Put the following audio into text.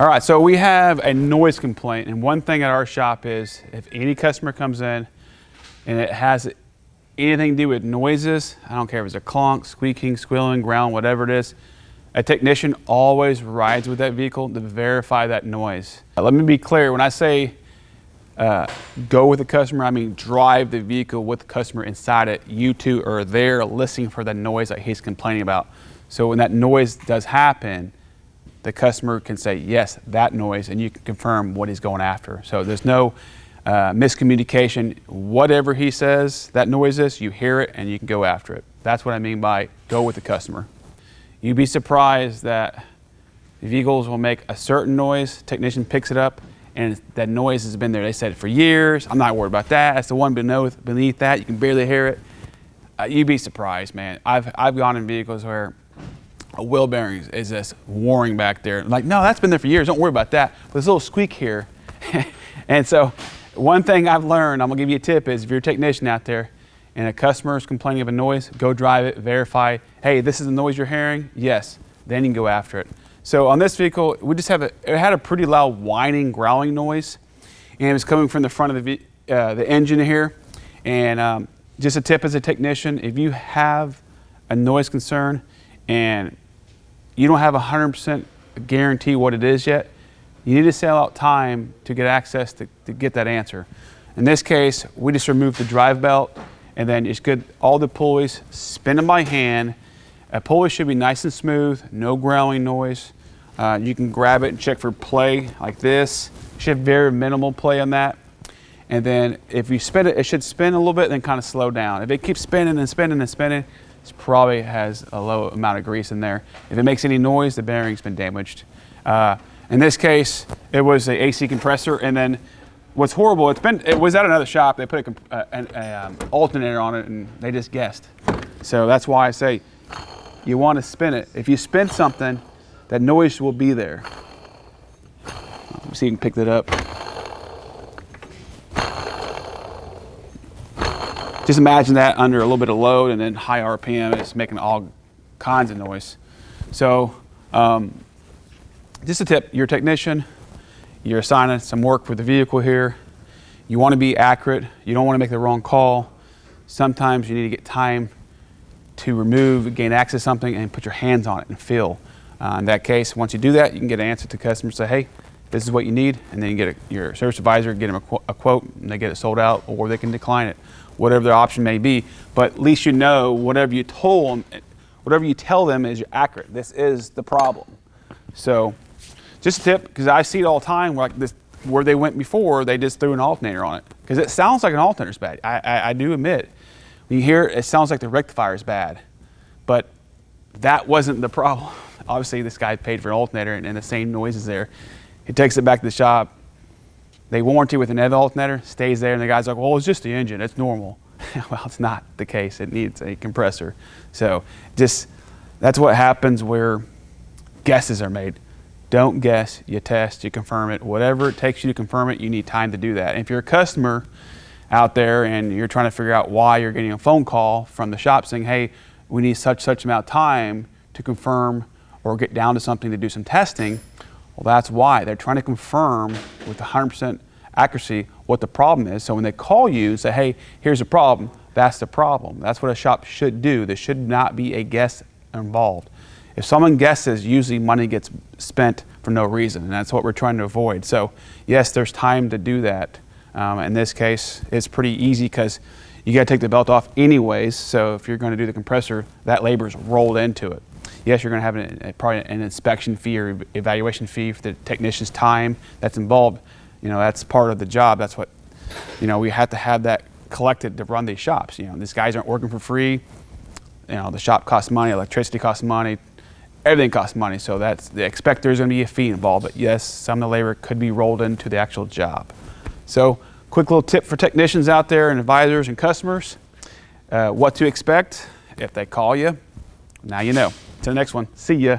All right, so we have a noise complaint, and one thing at our shop is if any customer comes in and it has anything to do with noises, I don't care if it's a clonk, squeaking, squealing, ground, whatever it is, a technician always rides with that vehicle to verify that noise. Let me be clear, when I say go with the customer, I mean drive the vehicle with the customer inside it. You two are there listening for the noise that he's complaining about. So when that noise does happen, the customer can say, yes, that noise, and you can confirm what he's going after. So there's no miscommunication. Whatever he says that noise is, you hear it and you can go after it. That's what I mean by go with the customer. You'd be surprised that vehicles will make a certain noise, technician picks it up, and that noise has been there. They said it for years. I'm not worried about that. That's the one beneath that. You can barely hear it. You'd be surprised, man. I've gone in vehicles where a wheel bearing is just warring back there. Like, no, that's been there for years. Don't worry about that. But there's a little squeak here. And so one thing I've learned, I'm gonna give you a tip, is if you're a technician out there and a customer is complaining of a noise, go drive it, verify, hey, this is the noise you're hearing? Yes, then you can go after it. So on this vehicle, we just have it had a pretty loud whining, growling noise, and it was coming from the front of the engine here. And just a tip as a technician, if you have a noise concern and you don't have 100% guarantee what it is yet, you need to sell out time to get access to get that answer. In this case, we just removed the drive belt, and then it's good, all the pulleys, spin them by hand. A pulley should be nice and smooth, no growling noise. You can grab it and check for play like this. You should have very minimal play on that. And then if you spin it, it should spin a little bit and then kind of slow down. If it keeps spinning and spinning and spinning, it probably has a low amount of grease in there. If it makes any noise, the bearing's been damaged. In this case, it was a AC compressor, and then what's horrible, it was at another shop. They put an alternator on it, and they just guessed. So that's why I say you want to spin it. If you spin something, that noise will be there. See if you can pick that up. Just imagine that under a little bit of load and then high RPM, it's making all kinds of noise. So just a tip, you're a technician, you're assigning some work for the vehicle here. You want to be accurate. You don't want to make the wrong call. Sometimes you need to get time to remove, gain access to something, and put your hands on it and feel. In that case, once you do that, you can get an answer to customers, say, hey, this is what you need, and then you get your service advisor, get them a quote, and they get it sold out, or they can decline it, whatever their option may be. But at least you know whatever you tell them is accurate. This is the problem. So just a tip, because I see it all the time, where they went before, they just threw an alternator on it. Because it sounds like an alternator's bad. I do admit, when you hear it, it sounds like the rectifier is bad. But that wasn't the problem. Obviously, this guy paid for an alternator and the same noise is there. He takes it back to the shop. They warranty with another alternator, stays there, and the guy's like, well, it's just the engine, it's normal. Well, it's not the case. It needs a compressor. So that's what happens where guesses are made. Don't guess, you test, you confirm it. Whatever it takes you to confirm it, you need time to do that. And if you're a customer out there and you're trying to figure out why you're getting a phone call from the shop saying, hey, we need such amount of time to confirm or get down to something to do some testing, well, that's why. They're trying to confirm with 100% accuracy what the problem is. So when they call you and say, hey, here's the problem, that's the problem. That's what a shop should do. There should not be a guess involved. If someone guesses, usually money gets spent for no reason, and that's what we're trying to avoid. So yes, there's time to do that. In this case, it's pretty easy because you got to take the belt off anyways. So if you're going to do the compressor, that labor is rolled into it. Yes, you're going to have probably an inspection fee or evaluation fee for the technician's time that's involved. You know, that's part of the job. That's what, we have to have that collected to run these shops. These guys aren't working for free. The shop costs money, electricity costs money, everything costs money. So they expect there's going to be a fee involved. But yes, some of the labor could be rolled into the actual job. So quick little tip for technicians out there and advisors and customers, what to expect if they call you. Now you know. To the next one. See ya.